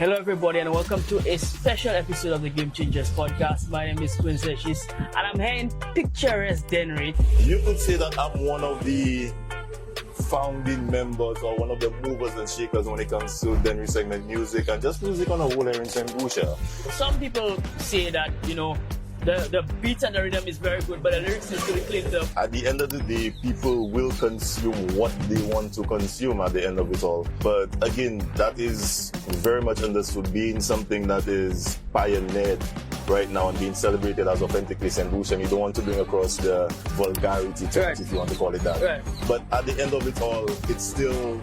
Hello everybody and welcome to a special episode of the Game Changers podcast. My name is Quincy and I'm here in picturesque Dennery. You could say that I'm one of the founding members or one of the movers and shakers when it comes to Dennery Segment music and just music on a whole here in Saint Lucia. Some people say that, the beat and the rhythm is very good, but the lyrics is really cleaned up. At the end of the day, people will consume what they want to consume at the end of it all. But again, that is very much understood, being something that is pioneered right now and being celebrated as authentically Saint Lucia. You don't want to bring across the vulgarity to it, if you want to call it that. Right. But at the end of it all, it's still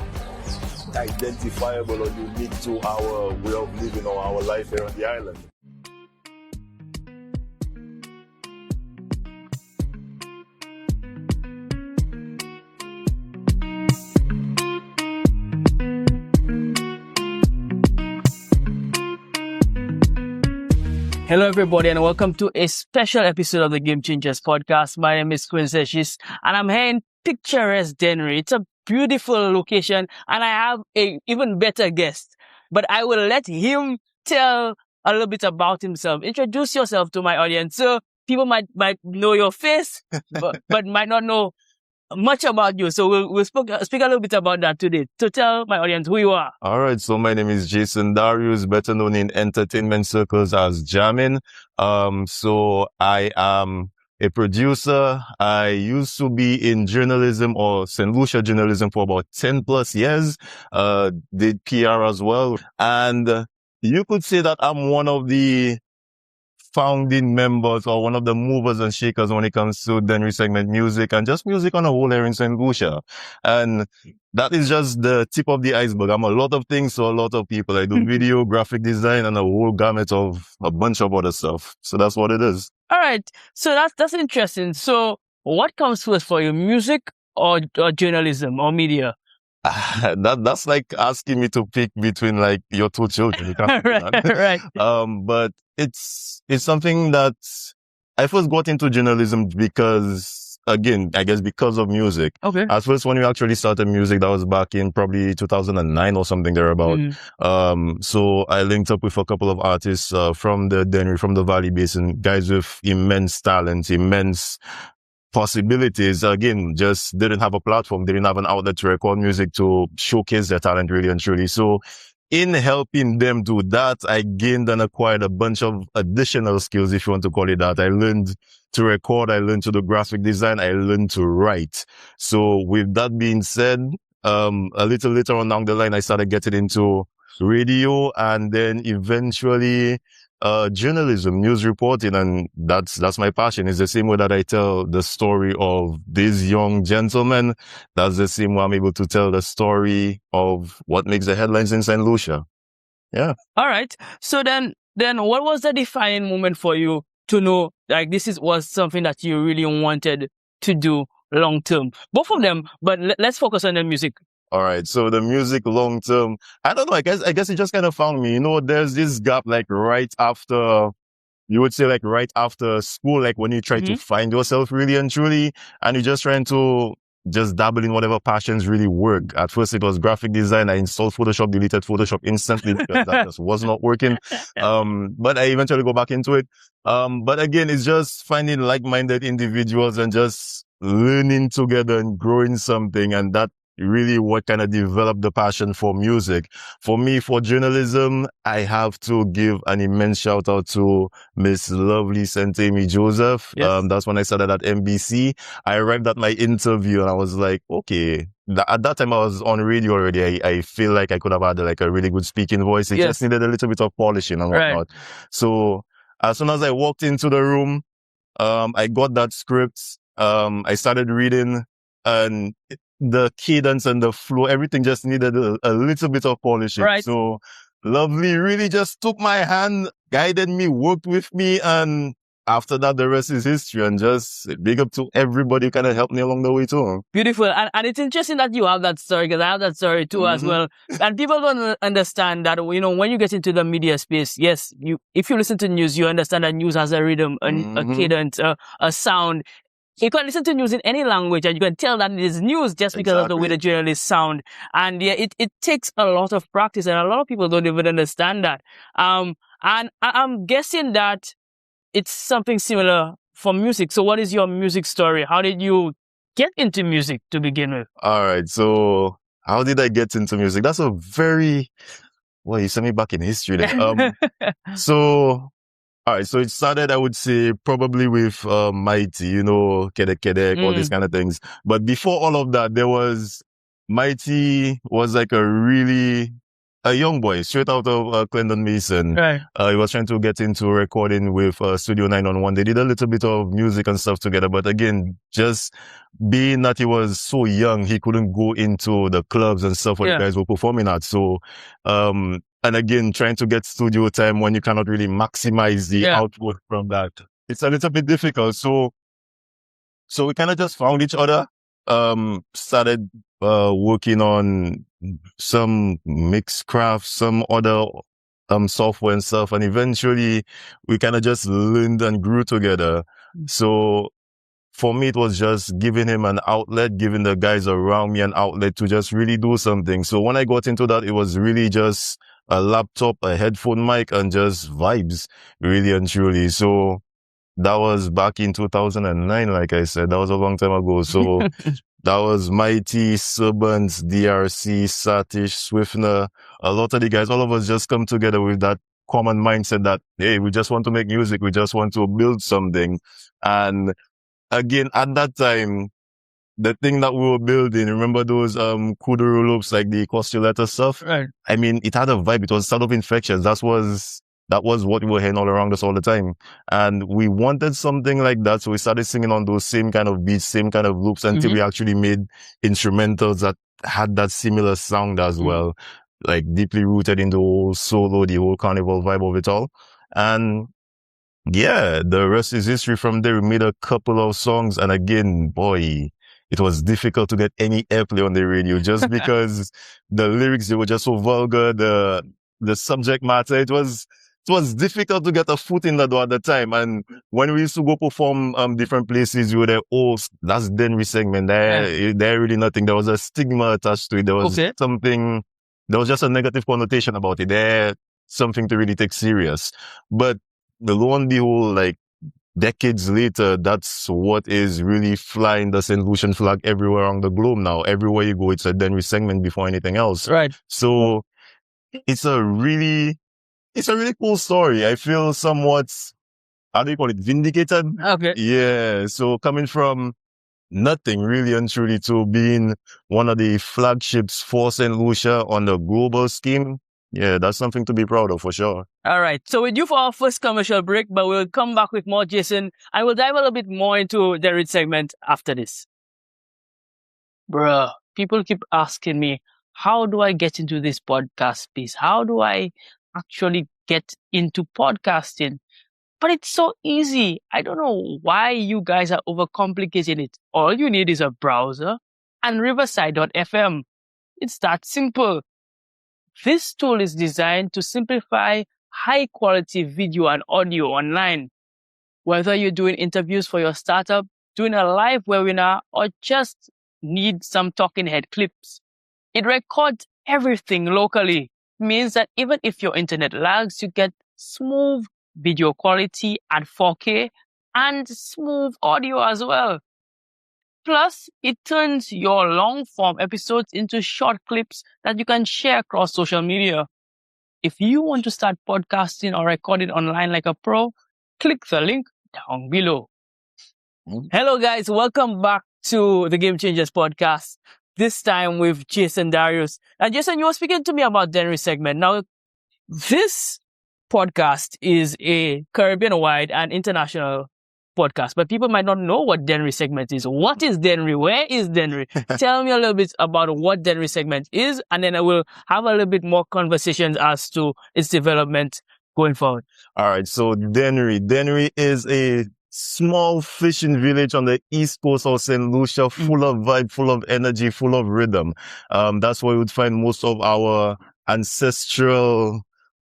identifiable or unique to our way of living or our life here on the island. Hello everybody and welcome to a special episode of the Game Changers podcast. My name is Quincy and I'm here in picturesque Dennery. It's a beautiful location and I have a even better guest. But I will let him tell a little bit about himself. Introduce yourself to my audience. So people might know your face, but might not know much about you. So we'll speak a little bit about that today. So tell my audience who you are. All right. So my name is Jason Darius, better known in entertainment circles as Jammin. So I am a producer. I used to be in journalism or Saint Lucia journalism for about 10 plus years. Did PR as well. And you could say that I'm one of the founding members or one of the movers and shakers when it comes to Dennery Segment music and just music on a whole here in Saint Lucia. And that is just the tip of the iceberg. I'm a lot of things to a lot of people. I do video, graphic design, and a whole gamut of a bunch of other stuff. So that's what it is. All right. So that's interesting. So what comes first for you, music or journalism or media? That's like asking me to pick between like your two children. You can't pick one. Right. But it's something that I first got into journalism because, again, I guess because of music. Okay. At first, when we actually started music, that was back in probably 2009 or something thereabout. So I linked up with a couple of artists from the Dennery, from the Valley Basin, guys with immense talent, immense possibilities. Again, just didn't have a platform, didn't have an outlet to record music to showcase their talent really and truly. So in helping them do that, I gained and acquired a bunch of additional skills, if you want to call it that. I learned to record, I learned to do graphic design, I learned to write. So with that being said, a little later on down the line, I started getting into radio and then eventually journalism, news reporting, and that's my passion. It's the same way that I tell the story of these young gentlemen. That's the same way I'm able to tell the story of what makes the headlines in Saint Lucia. Yeah. All right. So then what was the defining moment for you to know like was something that you really wanted to do long term? Both of them, but let's focus on the music. All right. So the music long term, I don't know. I guess it just kind of found me. There's this gap like right after, you would say like right after school, like when you try to find yourself really and truly, and you're just trying to just dabble in whatever passions really work. At first it was graphic design. I installed Photoshop, deleted Photoshop instantly because that just was not working. But I eventually go back into it. But again, it's just finding like-minded individuals and just learning together and growing something. And that really what kind of developed the passion for music. For me, for journalism, I have to give an immense shout out to Miss Lovely St. Amy Joseph. Yes. That's when I started at NBC. I arrived at my interview and I was like, okay. At that time I was on radio already. I feel like I could have had like a really good speaking voice. It just needed a little bit of polishing and whatnot. Right. So as soon as I walked into the room, I got that script. I started reading and the cadence and the flow, everything just needed a little bit of polishing. Right. So Lovely really just took my hand, guided me, worked with me, and after that, the rest is history. And just big up to everybody who kind of helped me along the way too. Beautiful. And it's interesting that you have that story because I have that story too as well. And people don't understand that, when you get into the media space, yes, if you listen to news, you understand that news has a rhythm, a cadence, a sound. You can listen to news in any language and you can tell that it is news just because of the way the journalists sound. And yeah, it takes a lot of practice and a lot of people don't even understand that. And I'm guessing that it's something similar for music. So what is your music story? How did you get into music to begin with? All right. So how did I get into music? That's a very, well, you sent me back in history there. So, all right. So it started, I would say, probably with Mighty, you know, Kedek, all these kind of things. But before all of that, there was Mighty was like a young boy, straight out of Clendon Mason. Right. He was trying to get into recording with Studio 911. They did a little bit of music and stuff together. But again, just being that he was so young, he couldn't go into the clubs and stuff where the guys were performing at. So, and again, trying to get studio time when you cannot really maximize the output from that. It's a little bit difficult. So we kind of just found each other, started working on some mixed craft, some other software and stuff, and eventually we kind of just learned and grew together. So for me, it was just giving him an outlet, giving the guys around me an outlet to just really do something. So when I got into that, it was really just a laptop, a headphone mic, and just vibes, really and truly. So that was back in 2009, like I said. That was a long time ago. So that was Mighty, Servants, DRC, Satish, Swiftner. A lot of the guys, all of us just come together with that common mindset that, hey, we just want to make music. We just want to build something. And again, at that time, the thing that we were building, remember those Kuduro loops, like the Costuletta stuff? Right. I mean, it had a vibe. It was sort of infectious. That was what we were hearing all around us all the time. And we wanted something like that. So we started singing on those same kind of beats, same kind of loops until we actually made instrumentals that had that similar sound as well, like deeply rooted in the whole solo, the whole carnival vibe of it all. And yeah, the rest is history from there. We made a couple of songs. And again, boy, it was difficult to get any airplay on the radio just because the lyrics, they were just so vulgar. The subject matter, it was difficult to get a foot in the door at the time. And when we used to go perform different places, we were there, oh, that's Dennery Segment. They're really nothing. There was a stigma attached to it. There was something, there was just a negative connotation about it. They're something to really take serious. But lo and behold, like decades later, that's what is really flying the Saint Lucian flag everywhere around the globe now. Everywhere you go, it's a Dennery Segment before anything else. Right. So it's a really cool story. I feel somewhat, how do you call it, vindicated? Okay. Yeah. So coming from nothing really and truly to being one of the flagships for Saint Lucia on the global scheme. Yeah, that's something to be proud of for sure. All right. So we're due for our first commercial break, but we'll come back with more Jason and we'll dive a little bit more into the Dennery Segment after this. Bruh, people keep asking me, how do I get into this podcast space? How do I actually get into podcasting? But it's so easy. I don't know why you guys are overcomplicating it. All you need is a browser and riverside.fm. It's that simple. This tool is designed to simplify high quality video and audio online. Whether you're doing interviews for your startup, doing a live webinar, or just need some talking head clips, it records everything locally. It means that even if your internet lags, you get smooth video quality at 4K and smooth audio as well. Plus, it turns your long-form episodes into short clips that you can share across social media. If you want to start podcasting or recording online like a pro, click the link down below. Hello guys, welcome back to the Game Changers podcast. This time with Jason Darius. And Jason, you were speaking to me about Dennery Segment. Now, this podcast is a Caribbean-wide and international podcast, but people might not know what Dennery Segment is. What is Dennery? Where is Dennery? Tell me a little bit about what Dennery Segment is, and then I will have a little bit more conversations as to its development going forward. All right, so Dennery is a small fishing village on the east coast of Saint Lucia, full of vibe, full of energy, full of rhythm. That's where you would find most of our ancestral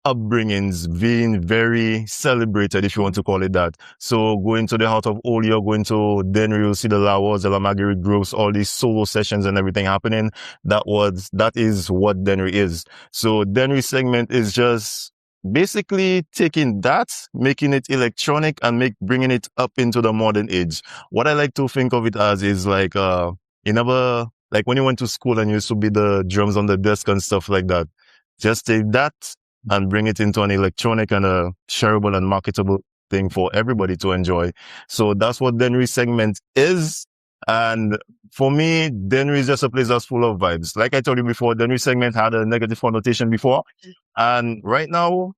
upbringings being very celebrated, if you want to call it that. So going to the Heart of Olio, going to Dennery, you'll see the Lawas, the La Marguerite groups, all these solo sessions and everything happening. That is what Dennery is. So Dennery Segment is just basically taking that, making it electronic and bringing it up into the modern age. What I like to think of it as is like, you never, like when you went to school and you used to be the drums on the desk and stuff like that. Just take that and bring it into an electronic and a shareable and marketable thing for everybody to enjoy. So that's what Dennery Segment is. And for me, Dennery is just a place that's full of vibes. Like I told you before, Dennery Segment had a negative connotation before. And right now,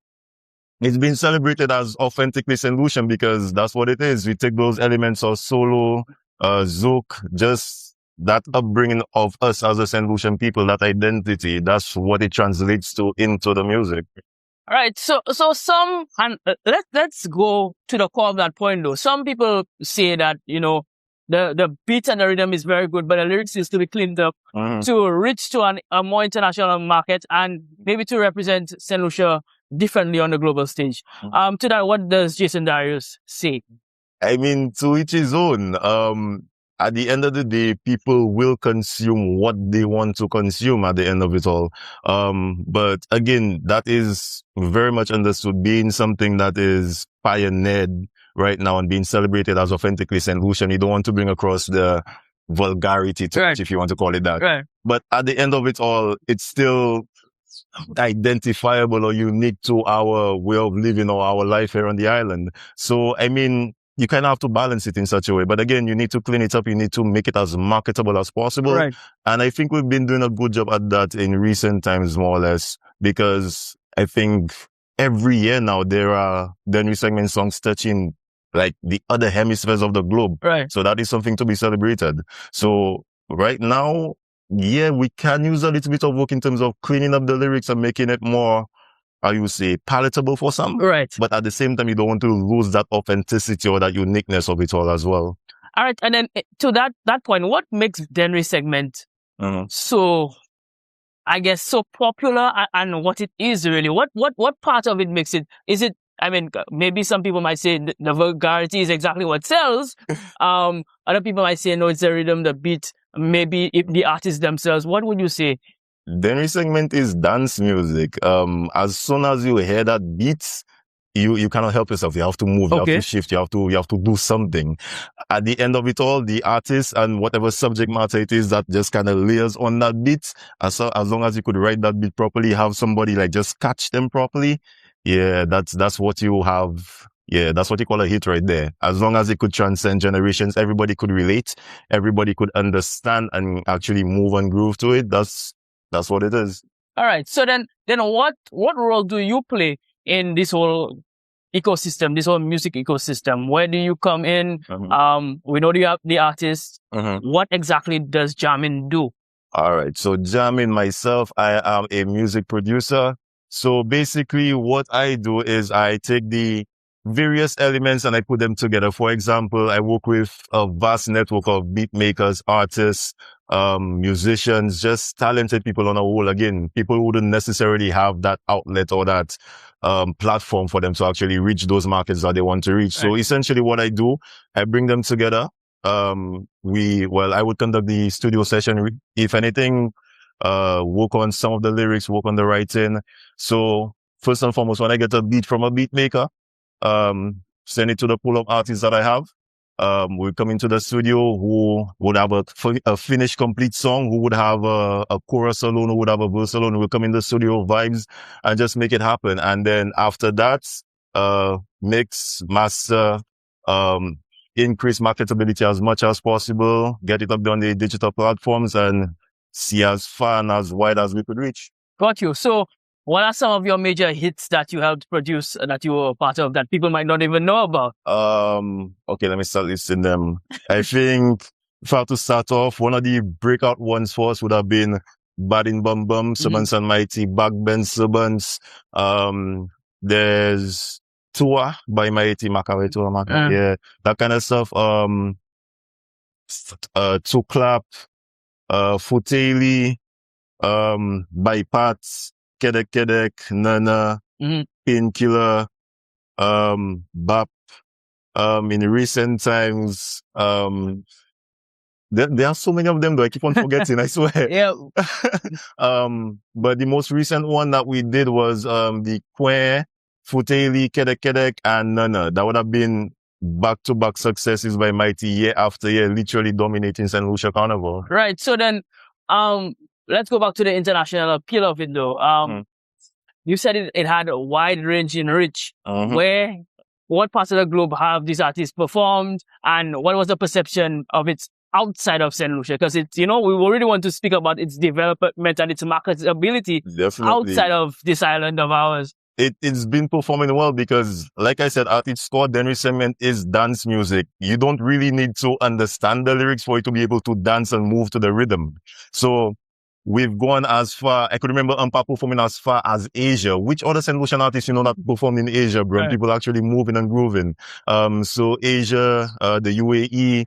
it's been celebrated as authentically Saint Lucian because that's what it is. We take those elements of solo, zouk, just that upbringing of us as a Saint Lucian people, that identity, that's what it translates to into the music. All right. So some, and let's go to the core of that point though. Some people say that, the beat and the rhythm is very good, but the lyrics needs to be cleaned up to reach to a more international market and maybe to represent Saint Lucia differently on the global stage. To that, what does Jason Darius say? I mean, to each his own. At the end of the day, people will consume what they want to consume at the end of it all. But again, that is very much understood being something that is pioneered right now and being celebrated as authentically Saint Lucian. You don't want to bring across the vulgarity touch, if you want to call it that. Right. But at the end of it all, it's still identifiable or unique to our way of living or our life here on the island. So, I mean, you kind of have to balance it in such a way. But again, you need to clean it up. You need to make it as marketable as possible. Right. And I think we've been doing a good job at that in recent times, more or less, because I think every year now there are Dennery Segment songs touching like the other hemispheres of the globe. Right. So that is something to be celebrated. So right now, yeah, we can use a little bit of work in terms of cleaning up the lyrics and making it more, how you say, palatable for some. Right. But at the same time, you don't want to lose that authenticity or that uniqueness of it all as well. All right. And then to that point, what makes Dennery Segment so, I guess, so popular and what it is really? What part of it makes it? Is it, I mean, maybe some people might say the vulgarity is exactly what sells. Other people might say, no, it's the rhythm, the beat, maybe if the artists themselves. What would you say? Dennery Segment is dance music. As soon as you hear that beat, you cannot help yourself. You have to move, you have to shift, you have to do something. At the end of it all, the artist and whatever subject matter it is that just kind of layers on that beat, as long as you could write that beat properly, have somebody like just catch them properly. Yeah, that's what you have. Yeah, that's what you call a hit right there. As long as it could transcend generations, everybody could relate, everybody could understand and actually move and groove to it. That's what it is. All right. So then what role do you play in this whole ecosystem, this whole music ecosystem? Where do you come in? We know you have the artist. What exactly does Jammin do? All right. So Jammin, myself, I am a music producer. So basically what I do is I take the various elements and I put them together. For example, I work with a vast network of beat makers, artists, musicians, just talented people on a whole. Again, people who wouldn't necessarily have that outlet or that platform for them to actually reach those markets that they want to reach. Right. So essentially what I do, I bring them together. I would conduct the studio session. If anything, work on some of the lyrics, work on the writing. So first and foremost, when I get a beat from a beat maker, send it to the pool of artists that I have. We come into the studio who would have a finished complete song, who would have a chorus alone, who would have a verse alone. We'll come in the studio, vibes, and just make it happen. And then after that, mix, master, increase marketability as much as possible, get it up on the digital platforms and see as far and as wide as we could reach. Got you. So what are some of your major hits that you helped produce that you were part of that people might not even know about? Okay, let me start listing them. I think if I have to start off, one of the breakout ones for us would have been Bad in Bum Bum, Servants and Mighty, Backbend Servants. There's Tua by Mighty Makawe Tua Makawe. Yeah, that kind of stuff. To Clap, Futeli, by Pats, Kedek Kedek, Nana, Painkiller, Bap. In recent times, there are so many of them, though. I keep on forgetting, I swear. Yeah. But the most recent one that we did was the Kwe, Futeli, Kedek Kedek, and Nana. That would have been back-to-back successes by Mighty year after year, literally dominating Saint Lucia Carnival. Right. So then, let's go back to the international appeal of it, though. You said it had a wide range in reach. What parts of the globe have these artists performed, and what was the perception of it outside of Saint Lucia? Because it's, we really want to speak about its development and its marketability outside of this island of ours. It's been performing well because, like I said, at its core, Dennery Segment is dance music. You don't really need to understand the lyrics for you to be able to dance and move to the rhythm. So we've gone as far. I could remember Ampa performing as far as Asia. Which other Saint Lucian artists that performed in Asia, bro? Right. People actually moving and grooving. So Asia, the UAE,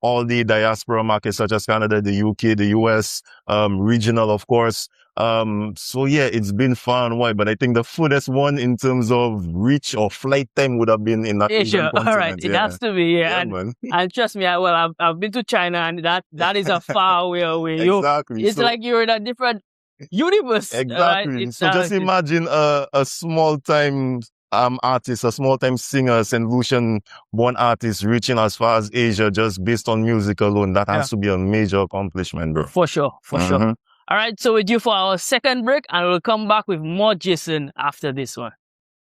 all the diaspora markets such as Canada, the UK, the US, regional, of course. So yeah, it's been far and wide, but I think the furthest one in terms of reach or flight time would have been in that Asia. All right, it has to be. Yeah, and trust me, I've been to China, and that is a far way away. Exactly. It's like you're in a different universe. Exactly. So just imagine a small time artist, a small time singer, Saint Lucian born artist reaching as far as Asia just based on music alone. That has to be a major accomplishment, bro. For sure. All right, so we're due for our second break, and we'll come back with more Jason after this one.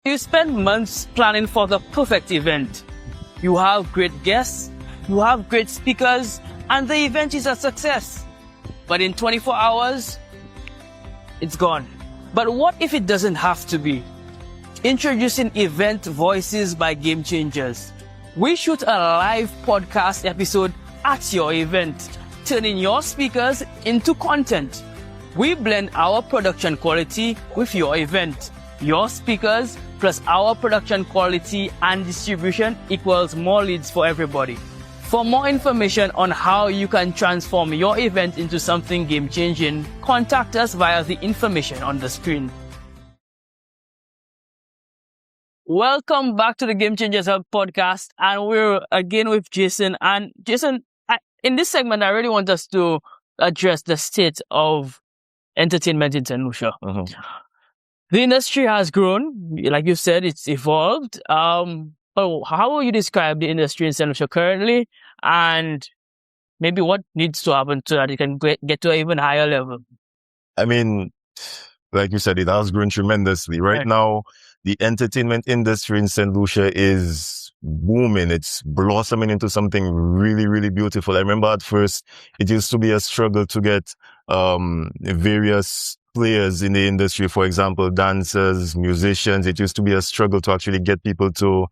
You spend months planning for the perfect event. You have great guests, you have great speakers, and the event is a success. But in 24 hours, it's gone. But what if it doesn't have to be? Introducing Event Voices by Game Changers. We shoot a live podcast episode at your event, turning your speakers into content. We blend our production quality with your event. Your speakers plus our production quality and distribution equals more leads for everybody. For more information on how you can transform your event into something game-changing, contact us via the information on the screen. Welcome back to the Game Changers Hub podcast, and we're again with Jason. And Jason, in this segment, I really want us to address the state of entertainment in Saint Lucia. The industry has grown, like you said, it's evolved. But how will you describe the industry in Saint Lucia currently, and maybe what needs to happen so that it can get to an even higher level? I mean, like you said, it has grown tremendously. Right now, the entertainment industry in Saint Lucia is booming. It's blossoming into something really, really beautiful. I remember at first, it used to be a struggle to get various players in the industry, for example, dancers, musicians. It used to be a struggle to actually get people to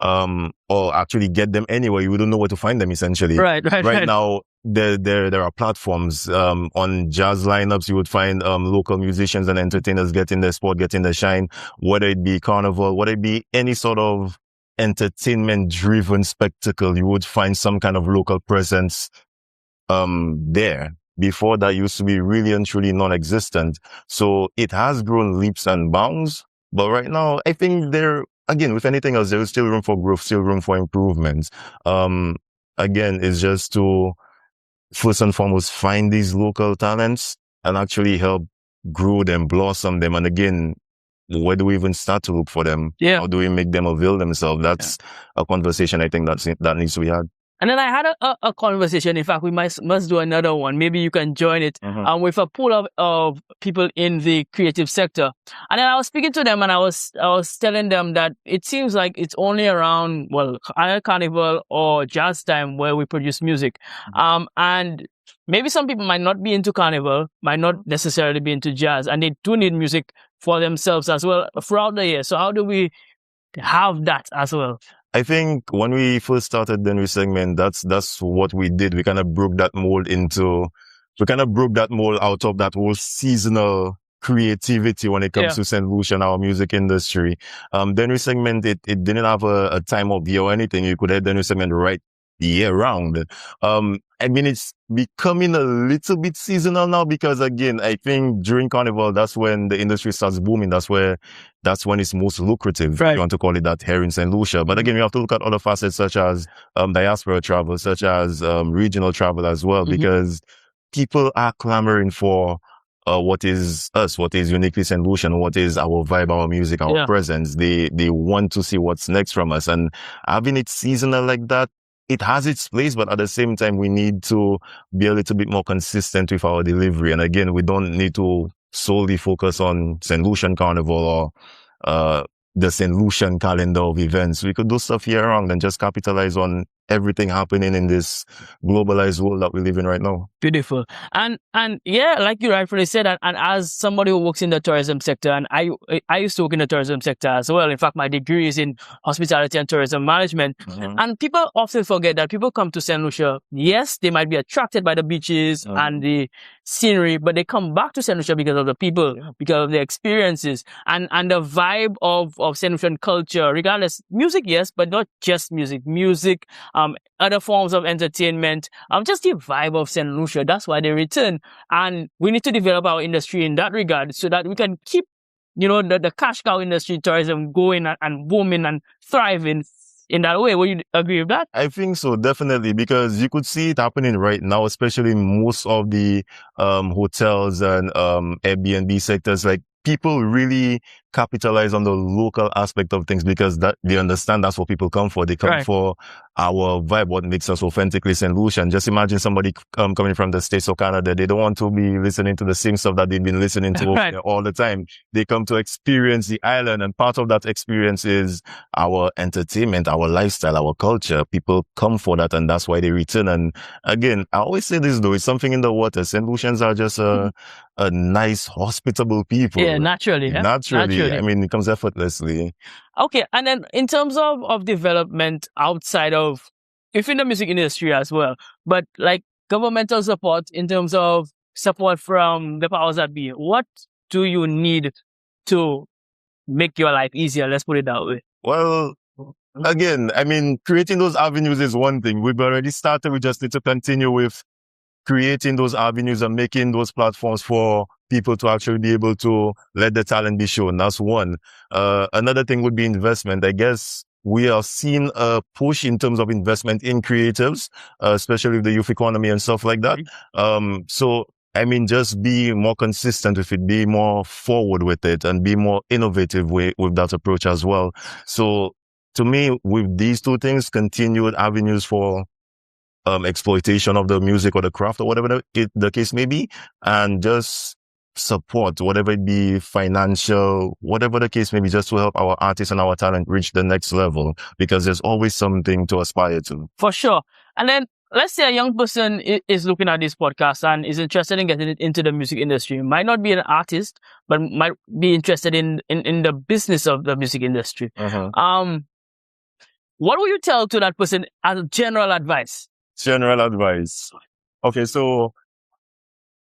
or actually get them anywhere. You wouldn't know where to find them, essentially. Right now, there are platforms on jazz lineups. You would find local musicians and entertainers getting their spot, getting their shine, whether it be carnival, whether it be any sort of entertainment driven spectacle. You would find some kind of local presence there. Before that used to be really and truly non-existent. So it has grown leaps and bounds. But right now, I think again, with anything else, there is still room for growth, still room for improvement. Again, it's just to first and foremost find these local talents and actually help grow them, blossom them. And again, where do we even start to look for them? How do we make them avail themselves? That's a conversation I think that needs to be had. And then I had a conversation. In fact, we must do another one. Maybe you can join it with a pool of people in the creative sector. And then I was speaking to them, and I was telling them that it seems like it's only around either carnival or jazz time where we produce music. And maybe some people might not be into carnival, might not necessarily be into jazz, and they do need music for themselves as well throughout the year. So how do we have that as well? I think when we first started Dennery Segment, that's what we did. We kind of broke that mold out of that whole seasonal creativity when it comes to Saint Lucia and our music industry. Dennery Segment, it didn't have a time of year or anything. You could hear Dennery Segment right year round. I mean, it's becoming a little bit seasonal now because again, I think during Carnival, that's when the industry starts booming. That's when it's most lucrative. Right. If you want to call it that here in Saint Lucia. But again, you have to look at other facets such as diaspora travel, such as regional travel as well, because people are clamoring for what is us, what is uniquely Saint Lucian, what is our vibe, our music, our presence. They want to see what's next from us. And having it seasonal like that, it has its place, but at the same time, we need to be a little bit more consistent with our delivery. And again, we don't need to solely focus on St. Lucian Carnival or the St. Lucian calendar of events. We could do stuff year round and just capitalize on everything happening in this globalized world that we live in right now. Beautiful. And yeah, like you rightfully said, and as somebody who works in the tourism sector, and I used to work in the tourism sector as well. In fact, my degree is in hospitality and tourism management. And people often forget that people come to St. Lucia. Yes, they might be attracted by the beaches and the scenery, but they come back to St. Lucia because of the people, because of the experiences and the vibe of St. Lucian culture, regardless. Music, yes, but not just music, other forms of entertainment, just the vibe of St. Lucia. That's why they return. And we need to develop our industry in that regard so that we can keep, the cash cow industry, tourism going and booming and thriving in that way. Would you agree with that? I think so, definitely, because you could see it happening right now, especially in most of the hotels and Airbnb sectors. Like, people really capitalize on the local aspect of things because that they understand that's what people come for. They come for our vibe, what makes us authentically St. Lucian. Just imagine somebody coming from the States or Canada. They don't want to be listening to the same stuff that they've been listening to all the time. They come to experience the island, and part of that experience is our entertainment, our lifestyle, our culture. People come for that, and that's why they return. And again, I always say this though, it's something in the water. St. Lucians are just a nice, hospitable people. Yeah, naturally. Naturally. I mean, it comes effortlessly. Okay, and then in terms of development outside of, within the music industry as well, but like governmental support in terms of support from the powers that be, what do you need to make your life easier? Let's put it that way. Well, again, I mean, creating those avenues is one thing. We've already started. We just need to continue with creating those avenues and making those platforms for people to actually be able to let the talent be shown. That's one. Another thing would be investment. I guess we are seeing a push in terms of investment in creatives, especially with the youth economy and stuff like that. So, I mean, just be more consistent with it, be more forward with it, and be more innovative with that approach as well. So, to me, with these two things, continued avenues for exploitation of the music or the craft or whatever the case may be, and just support, whatever it be, financial, whatever the case may be, just to help our artists and our talent reach the next level, because there's always something to aspire to. For sure. And then let's say a young person is looking at this podcast and is interested in getting into the music industry. Might not be an artist, but might be interested in the business of the music industry. What would you tell to that person as general advice? General advice. Okay, so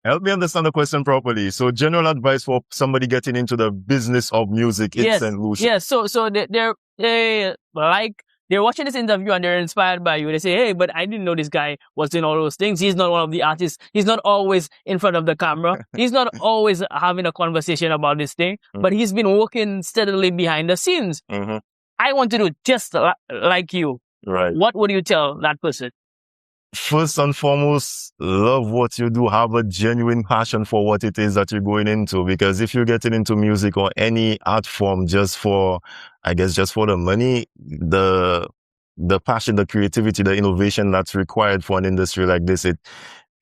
help me understand the question properly. So general advice for somebody getting into the business of music in St. Lucia. Yes, so they're watching this interview and they're inspired by you. They say, hey, but I didn't know this guy was doing all those things. He's not one of the artists. He's not always in front of the camera. He's not always having a conversation about this thing, but he's been working steadily behind the scenes. I want to do just like you. Right. What would you tell that person? First and foremost, love what you do. Have a genuine passion for what it is that you're going into. Because if you're getting into music or any art form just for the money, the passion, the creativity, the innovation that's required for an industry like this,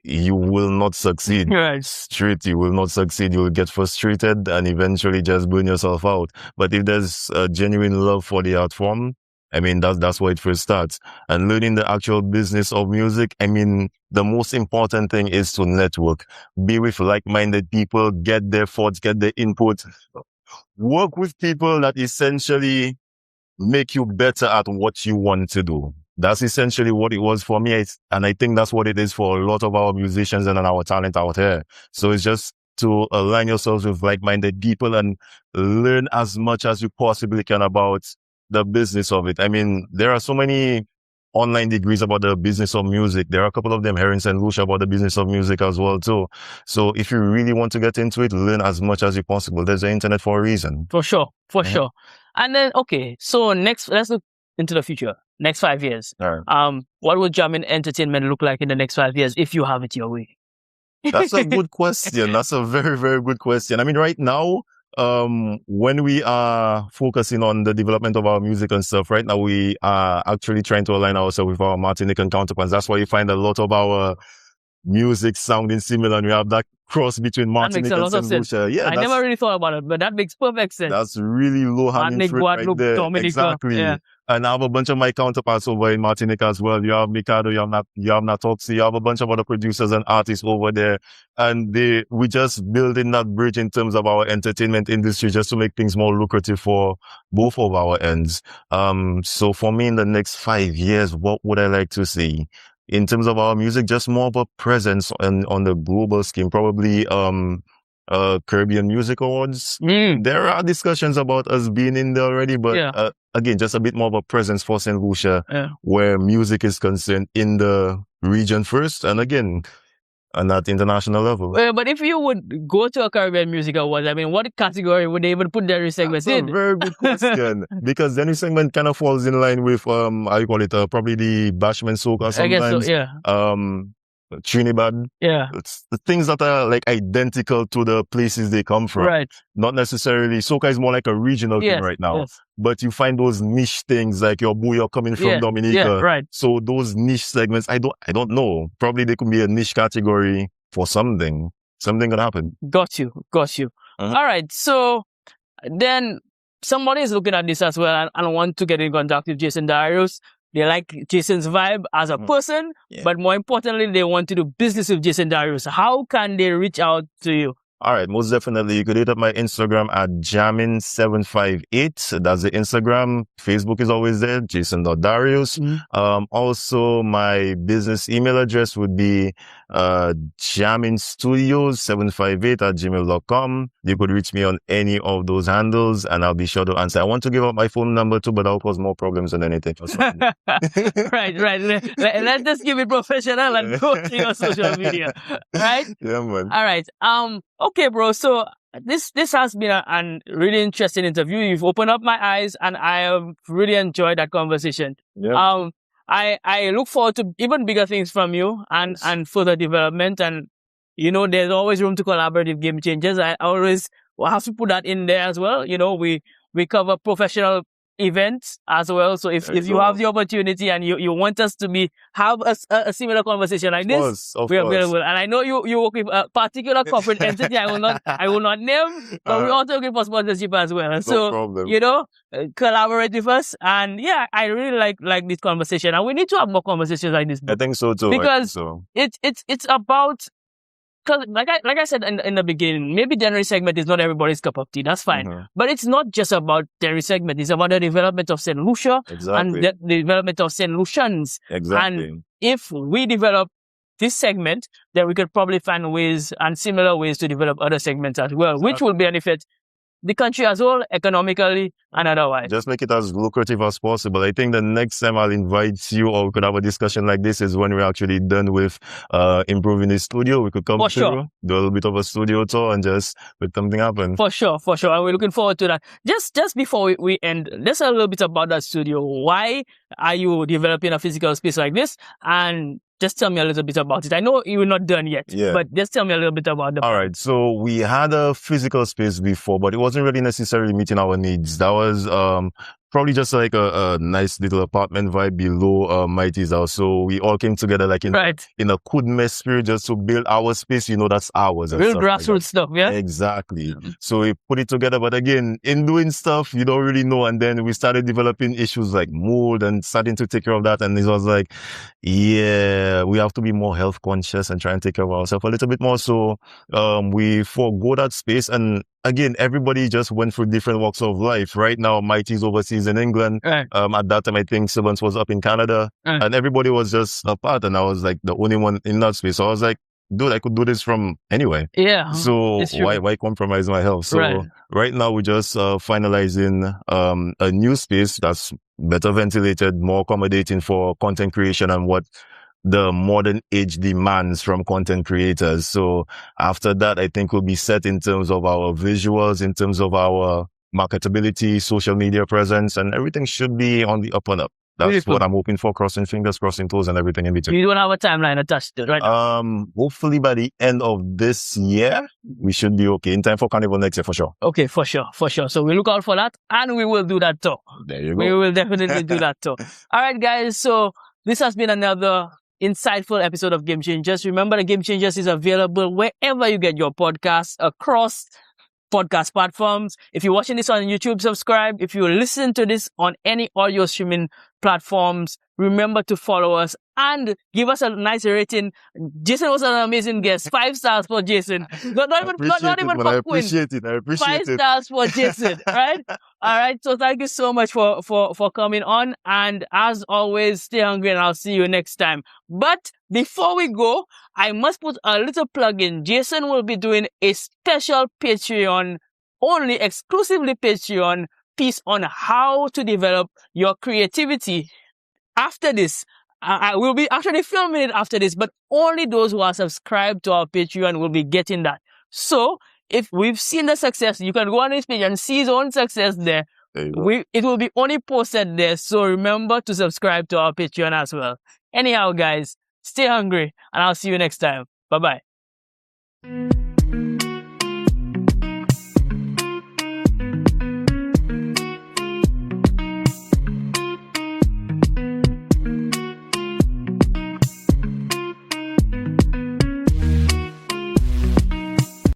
you will not succeed. Right. Straight, you will not succeed. You will get frustrated and eventually just burn yourself out. But if there's a genuine love for the art form, I mean, that's where it first starts. And learning the actual business of music, I mean, the most important thing is to network. Be with like-minded people, get their thoughts, get their input. Work with people that essentially make you better at what you want to do. That's essentially what it was for me. And I think that's what it is for a lot of our musicians and our talent out here. So it's just to align yourselves with like-minded people and learn as much as you possibly can about the business of it. I mean, there are so many online degrees about the business of music. There are a couple of them here in Saint Lucia about the business of music as well too. So if you really want to get into it, learn as much as you possible. There's the internet for a reason. For sure, sure. And then, okay, so next, let's look into the future. Next 5 years. All right. What will Jammin Entertainment look like in the next 5 years if you have it your way? That's a good question. That's a very, very good question. I mean, right now, when we are focusing on the development of our music and stuff, right now we are actually trying to align ourselves with our Martinican counterparts. That's why you find a lot of our music sounding similar, and we have that cross between Martinique and Saint Lucia. Yeah, I never really thought about it, but that makes perfect sense. That's really low-hanging fruit right there. Dominica, exactly. Yeah. And I have a bunch of my counterparts over in Martinique as well. You have Mikado, you have Natoxi, you have a bunch of other producers and artists over there. And we just building that bridge in terms of our entertainment industry just to make things more lucrative for both of our ends. So for me in the next 5 years, what would I like to see? In terms of our music, just more of a presence on the global scheme, probably Caribbean Music Awards. There are discussions about us being in there already, but again, just a bit more of a presence for Saint Lucia, where music is concerned in the region first, and again, on that international level. But if you would go to a Caribbean Music Awards, I mean, what category would they even put Dennery Segment in? That's a very good question. Because Dennery Segment kind of falls in line with, how you call it, probably the Bashment Soca sometimes. I guess so, yeah. Trinidad. Yeah. It's the things that are like identical to the places they come from. Right. Not necessarily. Soca is more like a regional thing right now. Yes. But you find those niche things like your boo, you're coming from Dominica. Yeah, right. So those niche segments, I don't know. Probably they could be a niche category for something. Something could happen. Got you. All right. So then somebody is looking at this as well and want to get in contact with Jason Darius. They like Jason's vibe as a person, but more importantly, they want to do business with Jason Darius. How can they reach out to you? All right, most definitely. You could hit up my Instagram at Jammin758. That's the Instagram. Facebook is always there, Jason.Darius. Also, my business email address would be jamminstudios758@gmail.com. You could reach me on any of those handles, and I'll be sure to answer. I want to give out my phone number too, but that'll cause more problems than anything. Right. Let's just keep it professional and go to your social media. Right? Yeah, man. All right. Okay, bro. So this has been a really interesting interview. You've opened up my eyes, and I have really enjoyed that conversation. Yeah. I look forward to even bigger things from you and further development. And you know, there's always room to collaborate with Game Changers. I always have to put that in there as well. You know, we cover professional events as well. So if you have the opportunity and you want us to have a similar conversation like this, we are available. And I know you work with a particular corporate entity. I will not name, but we're also looking for sponsorship as well. No problem. You know, collaborate with us. And yeah, I really like this conversation, and we need to have more conversations like this. I think so too. Because it's about. Because like I said in the beginning, maybe Dennery Segment is not everybody's cup of tea. That's fine. But it's not just about Dennery Segment. It's about the development of Saint Lucia and the development of Saint Lucians. Exactly. And if we develop this segment, then we could probably find ways and similar ways to develop other segments as well, which will benefit the country as well, economically and otherwise. Just make it as lucrative as possible. I think the next time I'll invite you, or we could have a discussion like this, is when we're actually done with improving the studio. We could come through, do a little bit of a studio tour, and just make something happen. For sure. And we're looking forward to that. Just before we end, just a little bit about that studio. Why are you developing a physical space like this? And just tell me a little bit about it. I know you're not done yet, but just tell me a little bit about it. All right. So we had a physical space before, but it wasn't really necessarily meeting our needs. That was probably just like a nice little apartment vibe below Mighty's house. So we all came together like in a good mess spirit just to build our space. You know, that's ours. Real grassroots stuff, yeah? Exactly. So we put it together. But again, in doing stuff, you don't really know. And then we started developing issues like mold and starting to take care of that. And it was like, yeah, we have to be more health conscious and try and take care of ourselves a little bit more. So we forego that space. And again, everybody just went through different walks of life. Right now, Mighty's overseas in England. At that time, I think Sylvans was up in Canada. And everybody was just apart. And I was like the only one in that space. So I was like, dude, I could do this from anywhere. Yeah. So It's true. why compromise my health? So right now we're just finalizing a new space that's better ventilated, more accommodating for content creation and what the modern age demands from content creators. So after that, I think we'll be set in terms of our visuals, in terms of our marketability, social media presence, and everything should be on the up and up. That's Beautiful. what I'm hoping for, crossing fingers, crossing toes, and everything in between. You don't have a timeline attached to it, right? Hopefully by the end of this year, we should be okay. In time for Carnival next year, for sure. Okay, for sure. So we look out for that, and we will do that too. There you go. We will definitely do that too. All right, guys. So this has been another insightful episode of Game Changers. Remember, the Game Changers is available wherever you get your podcasts, across podcast platforms. If you're watching this on YouTube, subscribe. If you listen to this on any audio streaming platforms, remember to follow us and give us a nice rating. Jason was an amazing guest. 5 stars for Jason. Not even for I appreciate it. 5 stars for Jason, right? All right. So thank you so much for coming on. And as always, stay hungry and I'll see you next time. But before we go, I must put a little plug in. Jason will be doing a special Patreon, only exclusively Patreon piece on how to develop your creativity. After this, I will be actually filming it after this, but only those who are subscribed to our Patreon will be getting that. So if we've seen the success, you can go on this page and see his own success there. It will be only posted there. So remember to subscribe to our Patreon as well. Anyhow, guys, stay hungry and I'll see you next time. Bye-bye.